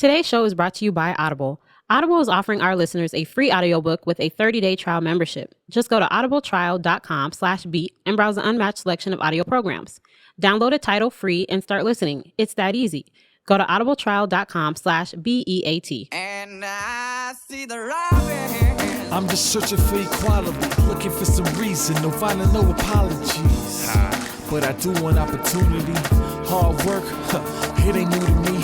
Today's show is brought to you by Audible. Audible is offering our listeners a free audiobook with a 30-day trial membership. Just go to audibletrial.com/beat and browse an unmatched selection of audio programs. Download a title free and start listening. It's that easy. Go to audibletrial.com/BEAT. And I see the robin. I'm just searching for equality, looking for some reason, no finding no apologies. But I do want opportunity, hard work, it ain't new to me.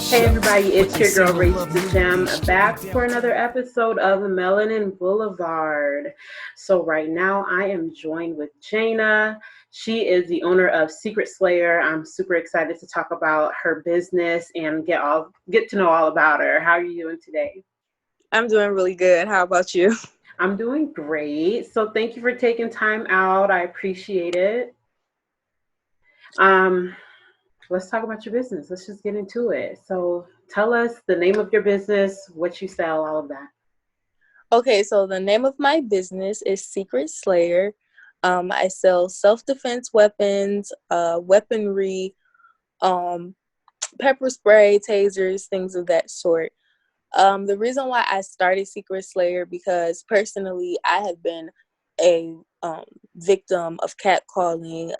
Hey everybody, it's your girl Rach Da Gem back for another episode of Melanin Boulevard. So right now I am joined with Jaina. She is the owner of Secret Slayer. I'm super excited to talk about her business and get to know all about her. How are you doing today? I'm doing really good. How about you? I'm doing great. So thank you for taking time out. I appreciate it. Let's talk about your business. Let's just get into it. So tell us the name of your business, what you sell, all of that. Okay, so the name of my business is Secret Slayer. I sell self-defense weapons, weaponry, pepper spray, tasers, things of that sort. The reason why I started Secret Slayer, because personally I have been a victim of catcalling,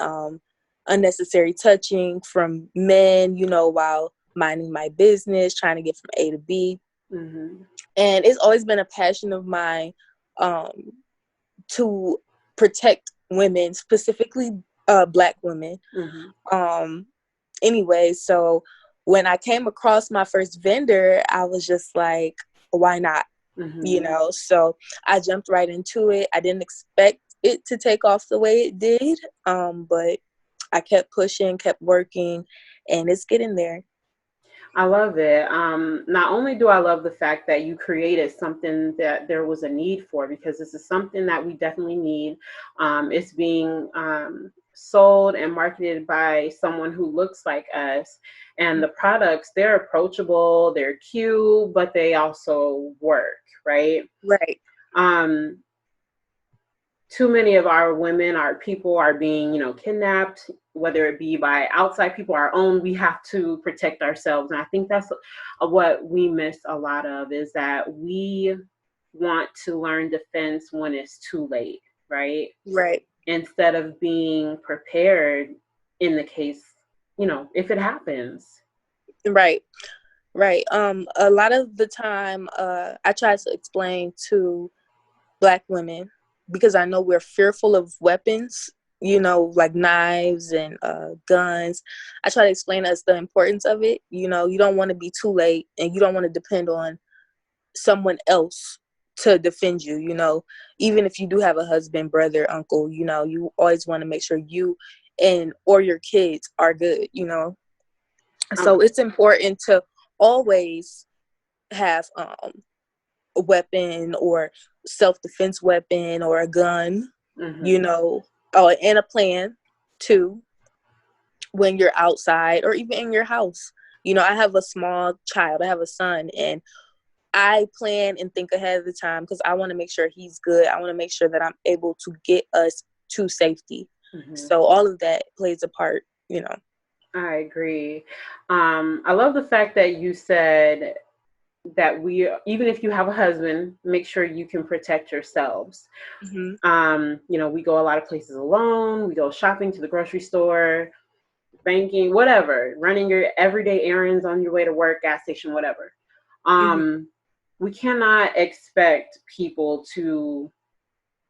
unnecessary touching from men, while minding my business, trying to get from A to B. Mm-hmm. And it's always been a passion of mine to protect women, specifically Black women. Mm-hmm. Anyway, so when I came across my first vendor, I was just like, why not? Mm-hmm. So I jumped right into it. I didn't expect it to take off the way it did, but I kept pushing, kept working, and it's getting there. I love it. Not only do I love the fact that you created something that there was a need for, because this is something that we definitely need. It's being sold and marketed by someone who looks like us. And the products, they're approachable, they're cute, but they also work, right? Right. Too many of our women, our people are being, kidnapped, whether it be by outside people, our own. We have to protect ourselves. And I think that's what we miss a lot of, is that we want to learn defense when it's too late, right? Right. Instead of being prepared in the case, if it happens. Right. Right. A lot of the time, I try to explain to Black women, because I know we're fearful of weapons, like knives and guns. I try to explain to us the importance of it. You don't want to be too late, and you don't want to depend on someone else to defend you. Even if you do have a husband, brother, uncle, you always want to make sure you or your kids are good, So it's important to always have a weapon or self-defense weapon or a gun, mm-hmm. And a plan too when you're outside or even in your house. I have a small child, I have a son, and I plan and think ahead of the time because I want to make sure he's good. I want to make sure that I'm able to get us to safety. Mm-hmm. So all of that plays a part, I agree. I love the fact that you said that even if you have a husband, make sure you can protect yourselves. Mm-hmm. We go a lot of places alone. We go shopping, to the grocery store, banking, whatever, running your everyday errands on your way to work, gas station, whatever. Mm-hmm. We cannot expect people to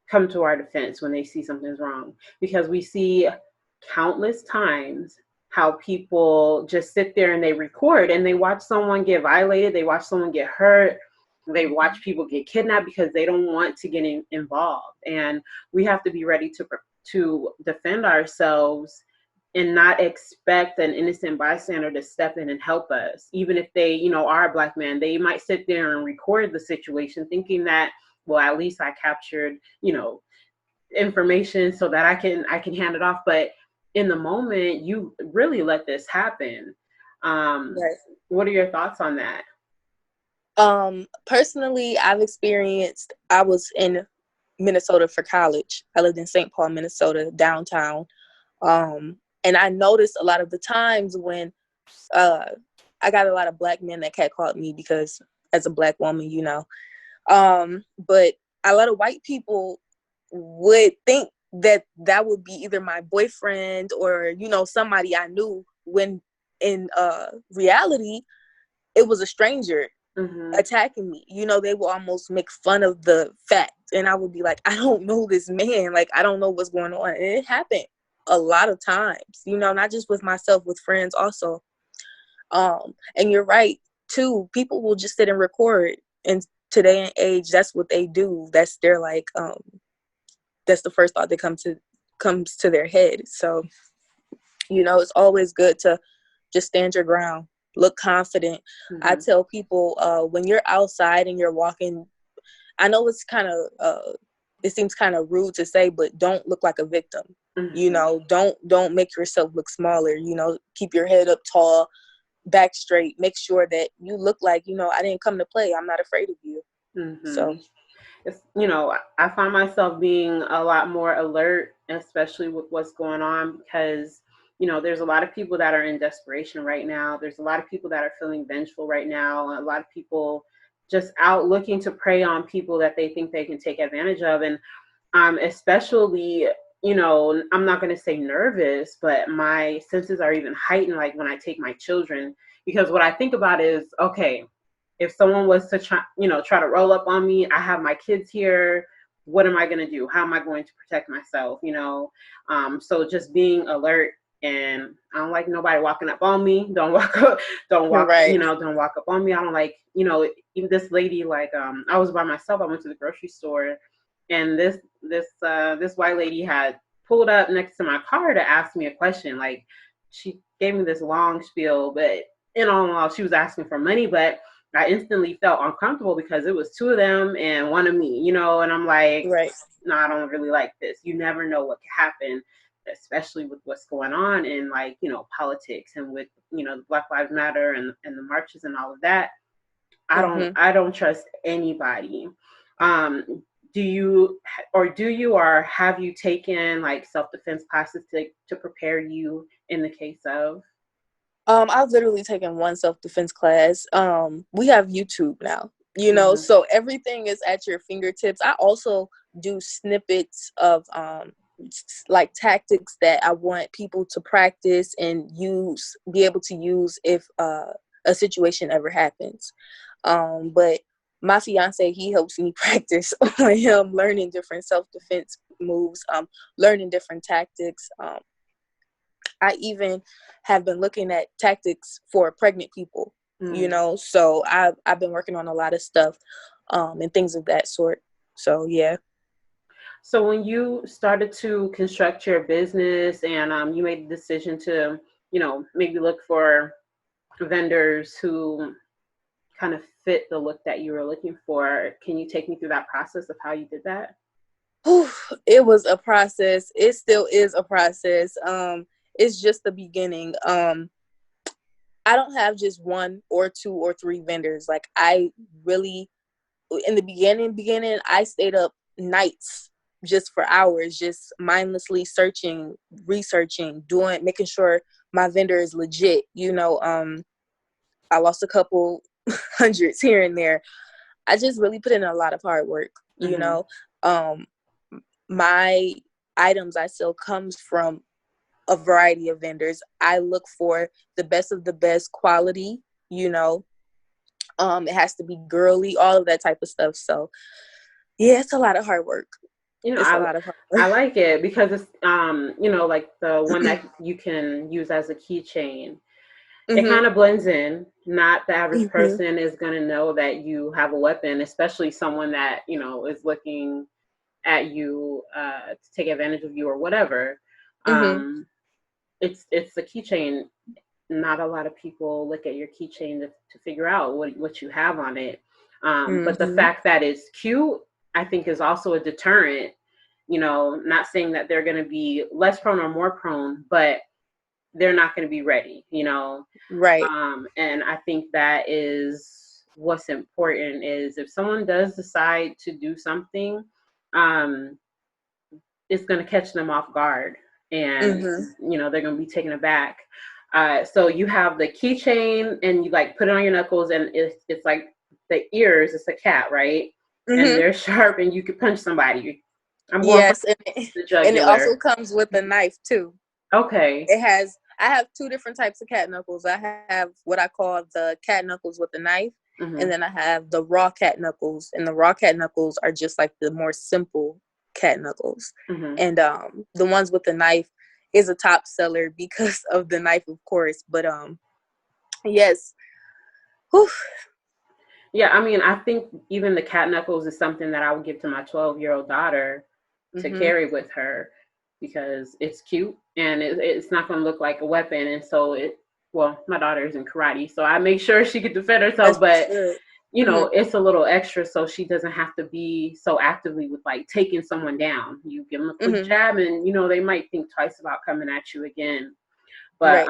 come to our defense when they see something's wrong, because we see countless times how people just sit there and they record and they watch someone get violated, they watch someone get hurt, they watch people get kidnapped because they don't want to get involved. And we have to be ready to defend ourselves and not expect an innocent bystander to step in and help us. Even if they, are a Black man, they might sit there and record the situation thinking that, well, at least I captured, information so that I can hand it off. But in the moment, you really let this happen. Right. What are your thoughts on that? Personally, I was in Minnesota for college. I lived in St. Paul, Minnesota, downtown. And I noticed a lot of the times when I got a lot of black men that catcalled me because as a black woman, you know. But a lot of white people would think that that would be either my boyfriend or, you know, somebody I knew, when in reality, it was a stranger attacking me. You know, they will almost make fun of the fact. And I would be like, I don't know this man. Like, I don't know what's going on. And it happened a lot of times, you know, not just with myself, with friends also. And you're right, too. People will just sit and record. And today and age, that's what they do. That's their, like, that's the first thought that comes to their head. So, you know, it's always good to just stand your ground. Look confident. I tell people, when you're outside and you're walking, I know it's kind of, it seems kind of rude to say, but don't look like a victim. You know, don't make yourself look smaller. You know, keep your head up tall, back straight. Make sure that you look like, you know, I didn't come to play. I'm not afraid of you. So, it's, you know, I find myself being a lot more alert, especially with what's going on, because, you know, there's a lot of people that are in desperation right now. There's a lot of people that are feeling vengeful right now. A lot of people just out looking to prey on people that they think they can take advantage of. And especially, you know, I'm not going to say nervous, but my senses are even heightened, like when I take my children, because what I think about is, okay, if someone was to try to roll up on me, I have my kids here. What am I going to do? How am I going to protect myself? You know, so just being alert. And I don't like nobody walking up on me. Don't walk, right. you know, don't walk up on me. I don't like, you know, even this lady, like, I was by myself. I went to the grocery store, and this white lady had pulled up next to my car to ask me a question. Like, she gave me this long spiel, but in all, she was asking for money, but I instantly felt uncomfortable because it was two of them and one of me, you know, and I'm like, right. no, I don't really like this. You never know what could happen, especially with what's going on in, like, you know, politics, and with, you know, the Black Lives Matter and the marches and all of that. I don't trust anybody. Do you or have you taken like self-defense classes to prepare you in the case of? I've literally taken one self-defense class. We have YouTube now, you know, so everything is at your fingertips. I also do snippets of like tactics that I want people to practice and be able to use if a situation ever happens. But my fiance, he helps me practice on him, learning different self-defense moves, learning different tactics. I even have been looking at tactics for pregnant people, you know, so I've been working on a lot of stuff and things of that sort. So, yeah. So when you started to construct your business and you made the decision to, you know, maybe look for vendors who kind of fit the look that you were looking for, can you take me through that process of how you did that? It was a process. It still is a process. It's just the beginning. I don't have just one or two or three vendors. Like, I really, in the beginning, I stayed up nights just for hours, just mindlessly searching, researching, making sure my vendor is legit. You know, I lost a couple hundreds here and there. I just really put in a lot of hard work, you know. My items I sell comes from a variety of vendors. I look for the best of the best quality, you know. It has to be girly, all of that type of stuff. So, yeah, it's a lot of hard work. You know, I like it because it's, you know, like the one that you can use as a keychain. It kind of blends in. Not the average person is going to know that you have a weapon, especially someone that, you know, is looking at you to take advantage of you or whatever. It's a keychain. Not a lot of people look at your keychain to figure out what you have on it. But the fact that it's cute, I think, is also a deterrent. You know, not saying that they're going to be less prone or more prone, but they're not going to be ready, you know? Right. And I think that is what's important, is if someone does decide to do something, it's going to catch them off guard, and, you know, they're going to be taken aback. So you have the keychain, and you like put it on your knuckles, and it's like the ears. It's a cat, right? And they're sharp, and you could punch somebody. I'm going for the jugular. And it also comes with a knife too. Okay. I have two different types of cat knuckles. I have what I call the cat knuckles with the knife, and then I have the raw cat knuckles. And the raw cat knuckles are just like the more simple cat knuckles. And the ones with the knife is a top seller because of the knife, of course. But yes. Whew. Yeah, I mean, I think even the cat knuckles is something that I would give to my 12-year-old daughter to carry with her, because it's cute and it's not going to look like a weapon. And so my daughter is in karate, so I make sure she can defend herself, but you know, it's a little extra, so she doesn't have to be so actively with like taking someone down. You give them a quick jab, and you know, they might think twice about coming at you again. But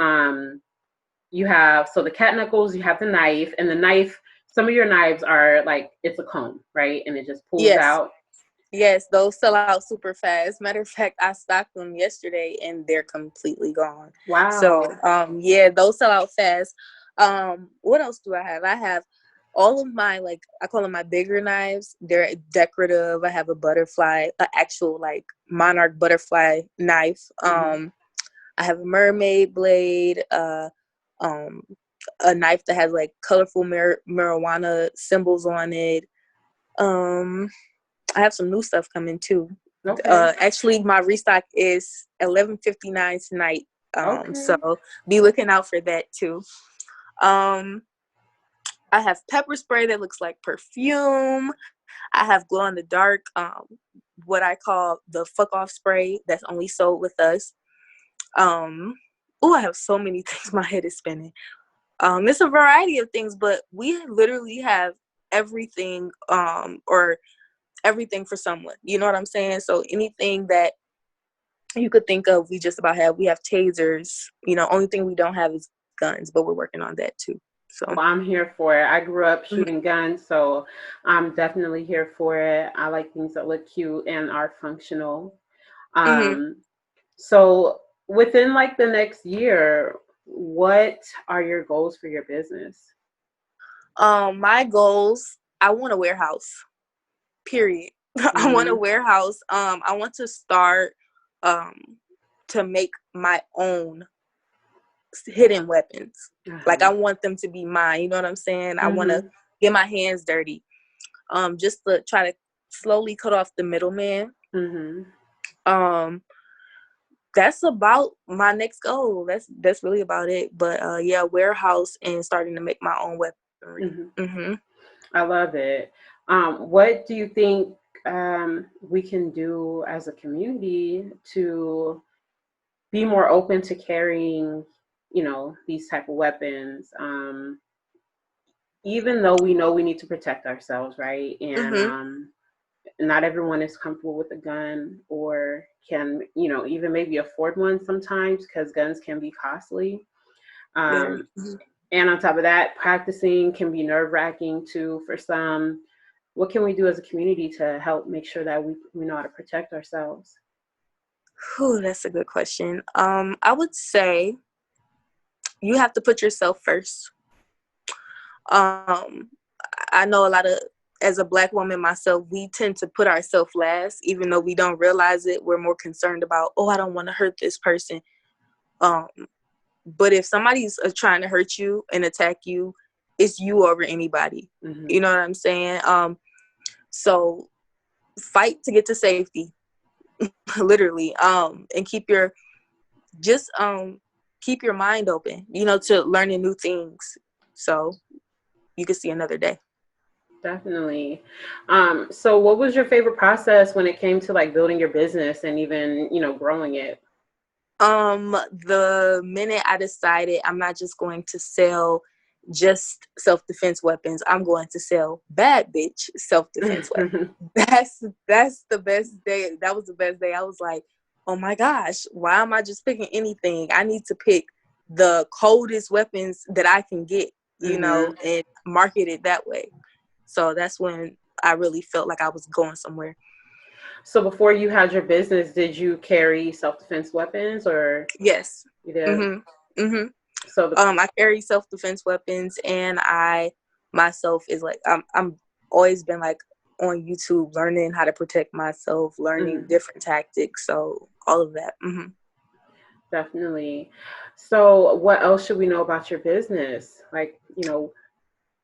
you have, so the cat knuckles, you have the knife, and the knife, some of your knives are like, it's a comb, right? And it just pulls out. Yes, those sell out super fast. Matter of fact, I stocked them yesterday and they're completely gone. Wow. So, those sell out fast. What else do I have? I have all of my, like, I call them my bigger knives. They're decorative. I have a butterfly, an actual, like, monarch butterfly knife. I have a mermaid blade, a knife that has, like, colorful marijuana symbols on it. I have some new stuff coming too. Okay. Actually, my restock is $11.59 tonight. So be looking out for that too. I have pepper spray that looks like perfume. I have glow in the dark, what I call the fuck off spray that's only sold with us. I have so many things. My head is spinning. It's a variety of things, but we literally have everything, or everything for someone. You know what I'm saying? So anything that you could think of, we just about have. We have tasers. You know, only thing we don't have is guns, but we're working on that too. So well, I'm here for it. I grew up shooting guns, so I'm definitely here for it. I like things that look cute and are functional. So within like the next year, what are your goals for your business? My goals, I want a warehouse. Period. I want a warehouse. I want to start to make my own hidden weapons. Like, I want them to be mine. You know what I'm saying? I want to get my hands dirty. Just to try to slowly cut off the middleman. That's about my next goal. That's really about it. But warehouse and starting to make my own weaponry. I love it. What do you think we can do as a community to be more open to carrying, you know, these type of weapons, even though we know we need to protect ourselves, right? And not everyone is comfortable with a gun or can, you know, even maybe afford one sometimes, because guns can be costly. And on top of that, practicing can be nerve-wracking too for some. What can we do as a community to help make sure that we know how to protect ourselves? That's a good question. I would say you have to put yourself first. I know a lot of, as a Black woman myself, we tend to put ourselves last, even though we don't realize it. We're more concerned about, I don't want to hurt this person. But if somebody's trying to hurt you and attack you, it's you over anybody. You know what I'm saying? So fight to get to safety, literally. And keep your mind open, you know, to learning new things, so you can see another day. Definitely. So what was your favorite process when it came to like building your business and even, you know, growing it? The minute I decided I'm not just going to sell just self-defense weapons, I'm going to sell bad bitch self-defense weapons. That's the best day. That was the best day. I was like, oh my gosh, why am I just picking anything? I need to pick the coldest weapons that I can get, you know, and market it that way. So that's when I really felt like I was going somewhere. So before you had your business, did you carry self-defense weapons or? Yes. You did? So I carry self-defense weapons, and I myself is like I'm always been like on YouTube learning how to protect myself, learning different tactics, so all of that. Definitely. So what else should we know about your business? Like,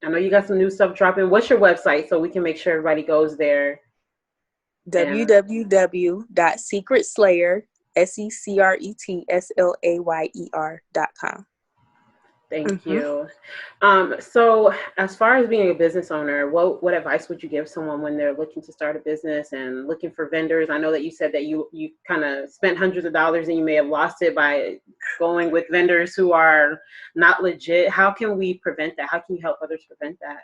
I know you got some new stuff dropping. What's your website so we can make sure everybody goes there? www.secretslayer, secretslayer.com. Thank you. So as far as being a business owner, what advice would you give someone when they're looking to start a business and looking for vendors? I know that you said that you kind of spent hundreds of dollars and you may have lost it by going with vendors who are not legit. How can we prevent that? How can you help others prevent that?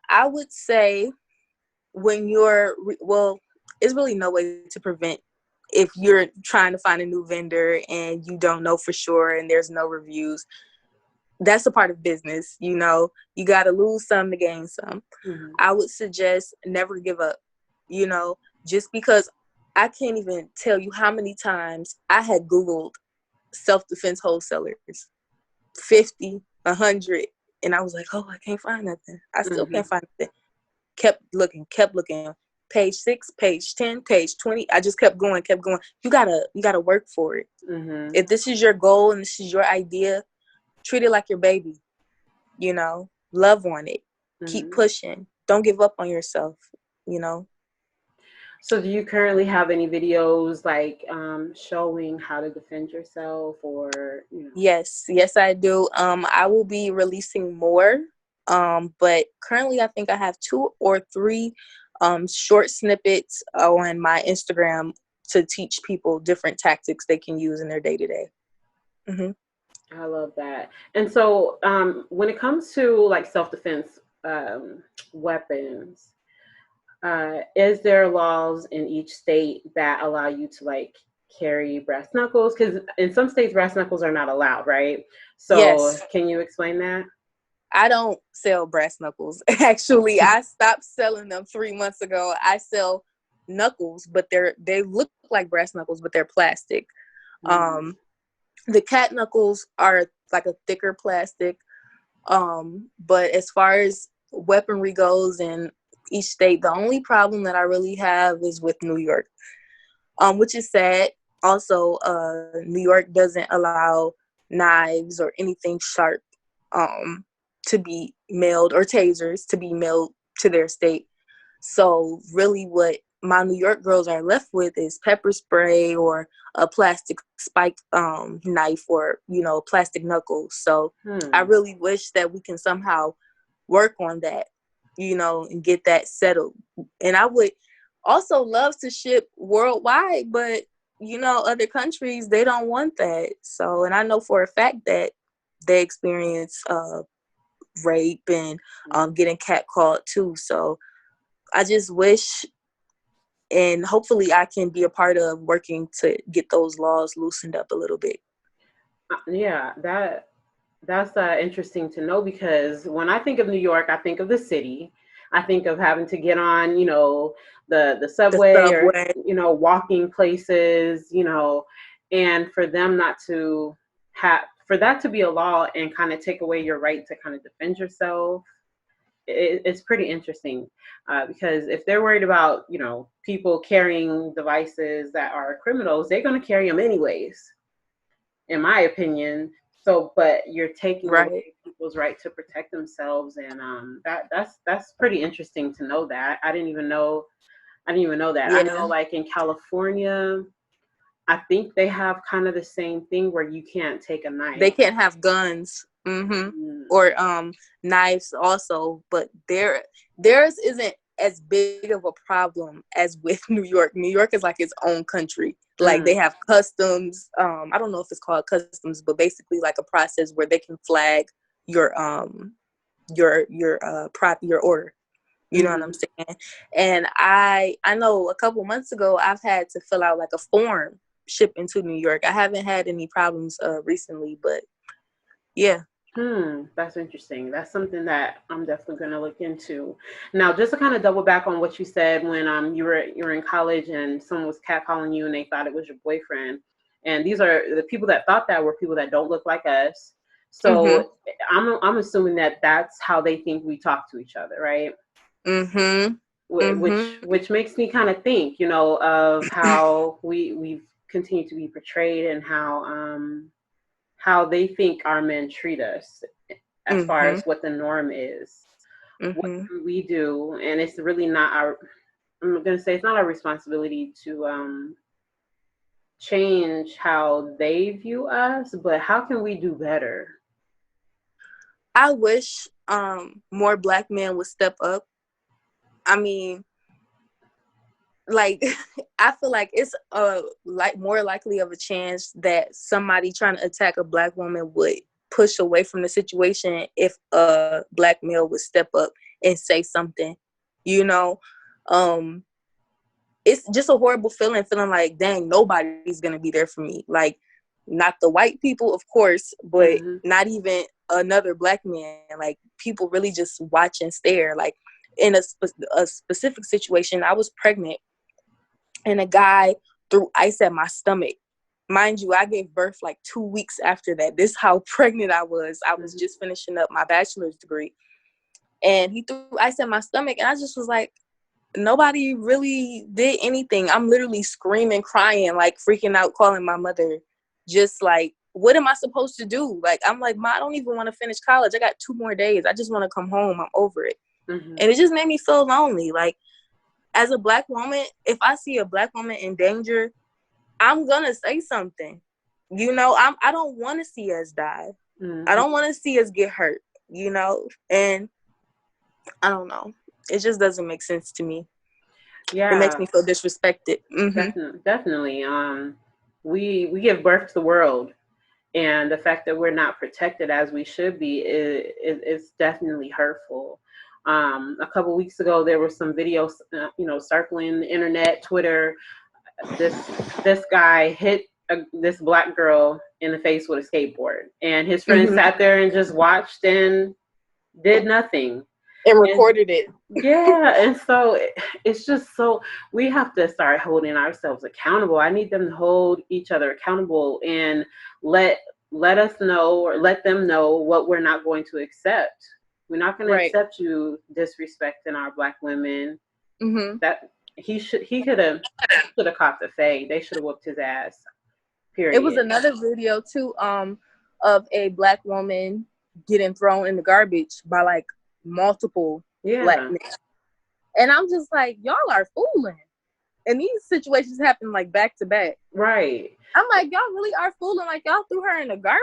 I would say when it's really no way to prevent if you're trying to find a new vendor and you don't know for sure and there's no reviews. That's a part of business. You got to lose some to gain some. I would suggest never give up, just because I can't even tell you how many times I had Googled self-defense wholesalers, 50, 100, and I was like, oh, I can't find nothing. I still can't find nothing. Kept looking. Page 6, page 10, page 20. I just kept going. You gotta work for it. If this is your goal and this is your idea, treat it like your baby. Love on it. Keep pushing. Don't give up on yourself. So do you currently have any videos like showing how to defend yourself or? Yes, I do. I will be releasing more. But currently I think I have 2 or 3 short snippets on my Instagram to teach people different tactics they can use in their day-to-day. I love that. And so when it comes to like self-defense weapons, is there laws in each state that allow you to like carry brass knuckles? Because in some states, brass knuckles are not allowed, right? So yes. Can you explain that? I don't sell brass knuckles. Actually, I stopped selling them 3 months ago. I sell knuckles, but they look like brass knuckles, but they're plastic. The cat knuckles are like a thicker plastic. But as far as weaponry goes in each state, the only problem that I really have is with New York, which is sad. Also, New York doesn't allow knives or anything sharp to be mailed, or tasers to be mailed to their state. So really what my New York girls are left with is pepper spray or a plastic spike knife or, plastic knuckles. So I really wish that we can somehow work on that, and get that settled. And I would also love to ship worldwide, but, other countries, they don't want that. So, and I know for a fact that they experience rape and getting catcalled too. So I just wish, and hopefully I can be a part of working to get those laws loosened up a little bit. Yeah, that's interesting to know, because when I think of New York, I think of the city. I think of having to get on, the subway, or, walking places, and for them not to for that to be a law and kind of take away your right to kind of defend yourself, it's pretty interesting, because if they're worried about, people carrying devices that are criminals, they're going to carry them anyways, in my opinion. So, but you're taking away people's right to protect themselves, and that's pretty interesting to know that. I didn't even know that. Yeah. I know, like in California, I think they have kind of the same thing where you can't take a knife. They can't have guns, or knives also, but theirs isn't as big of a problem as with New York. New York is like its own country. Like they have customs. I don't know if it's called customs, but basically like a process where they can flag your order. You know what I'm saying? And I know a couple months ago I've had to fill out like a form shipping to New York. I haven't had any problems recently, but yeah. That's interesting. That's something that I'm definitely going to look into. Now, just to kind of double back on what you said when you were in college and someone was catcalling you and they thought it was your boyfriend. And these are the people that thought that were people that don't look like us. So I'm assuming that that's how they think we talk to each other, right? Which makes me kind of think, you know, of how we've continued to be portrayed and how they think our men treat us as far as what the norm is. What do we do? And it's really not our, I'm going to say it's not our responsibility to change how they view us, but how can we do better? I wish more Black men would step up. I mean, like, I feel like it's more likely of a chance that somebody trying to attack a Black woman would push away from the situation if a Black male would step up and say something, you know. It's just a horrible feeling like, dang, nobody's gonna be there for me. Like, not the white people, of course, but not even another Black man. Like, people really just watch and stare. Like, in a specific situation, I was pregnant and a guy threw ice at my stomach. Mind you, I gave birth like 2 weeks after that. This is how pregnant I was. I was just finishing up my bachelor's degree. And he threw ice at my stomach. And I just was like, nobody really did anything. I'm literally screaming, crying, like freaking out, calling my mother. Just like, what am I supposed to do? Like, I'm like, Ma, I don't even want to finish college. I got 2 more days. I just want to come home. I'm over it. And it just made me feel lonely. Like, as a Black woman, if I see a Black woman in danger, I'm going to say something. You know, I don't want to see us die. I don't want to see us get hurt, you know? And I don't know. It just doesn't make sense to me. Yeah. It makes me feel disrespected. Definitely. We give birth to the world. And the fact that we're not protected as we should be is definitely hurtful. A couple weeks ago, there were some videos, circling the internet, Twitter. This guy hit this Black girl in the face with a skateboard, and his friend sat there and just watched and did nothing. And recorded it. Yeah, and so it's just so we have to start holding ourselves accountable. I need them to hold each other accountable and let us know, or let them know what we're not going to accept. We're not going to accept you disrespecting our Black women. That he could have caught the fade. They should have whooped his ass. Period. It was another video too, of a Black woman getting thrown in the garbage by like multiple Black men. And I'm just like, y'all are fooling. And these situations happen like back to back. Right. I'm like, y'all really are fooling. Like, y'all threw her in a garbage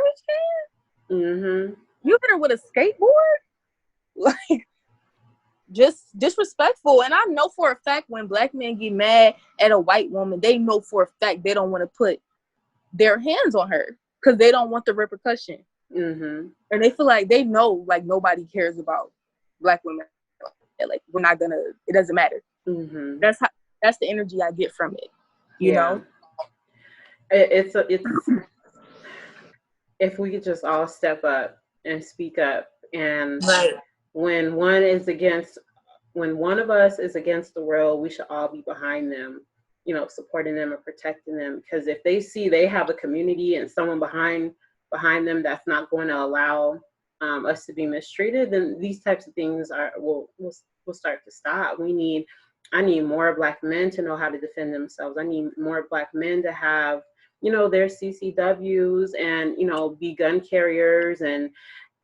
can? You hit her with a skateboard? Like, just disrespectful. And I know for a fact when Black men get mad at a white woman, they know for a fact they don't want to put their hands on her because they don't want the repercussion. And they feel like they know, like, nobody cares about Black women. Like, we're not gonna, it doesn't matter. That's the energy I get from it. You know? It's if we could just all step up and speak up, and when one of us is against the world, we should all be behind them, supporting them and protecting them. Because if they see they have a community and someone behind them that's not going to allow us to be mistreated, then these types of things will start to stop. I need more Black men to know how to defend themselves. I need more Black men to have, their CCWs and, be gun carriers. And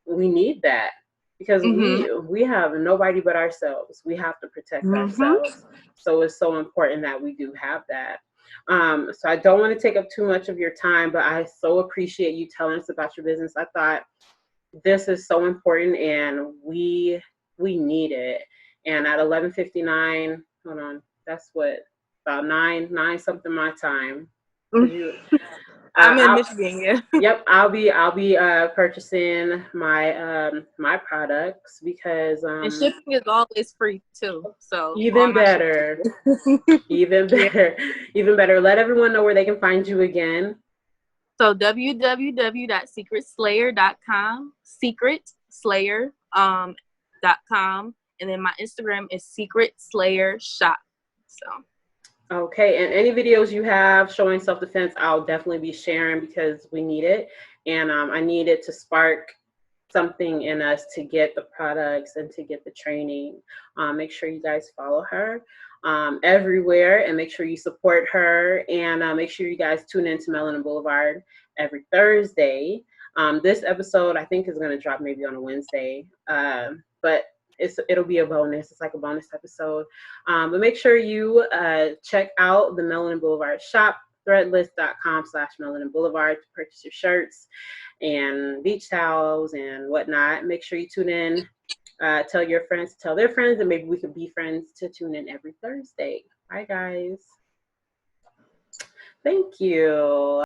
we need that because we have nobody but ourselves. We have to protect ourselves. So it's so important that we do have that. So I don't want to take up too much of your time, but I so appreciate you telling us about your business. I thought this is so important and we need it. And at 11:59, hold on, that's what, about 9 something my time. I'm in Michigan, yeah. Yep, I'll be purchasing my products because and shipping is always free too. So even better. Even better. Let everyone know where they can find you again. So www.secretslayer.com, secretslayer.com, and then my Instagram is Secret Slayer Shop. So Okay, and any videos you have showing self-defense, I'll definitely be sharing because we need it. And I need it to spark something in us to get the products and to get the training. Make sure you guys follow her everywhere and make sure you support her. And make sure you guys tune into Melanin Boulevard every Thursday. This episode, I think, is going to drop maybe on a Wednesday. But it'll be a bonus. It's like a bonus episode. But make sure you check out the Melanin Boulevard shop, threadless.com/Melanin Boulevard to purchase your shirts and beach towels and whatnot. Make sure you tune in. Tell your friends to tell their friends, and maybe we could be friends to tune in every Thursday. Bye, guys. Thank you.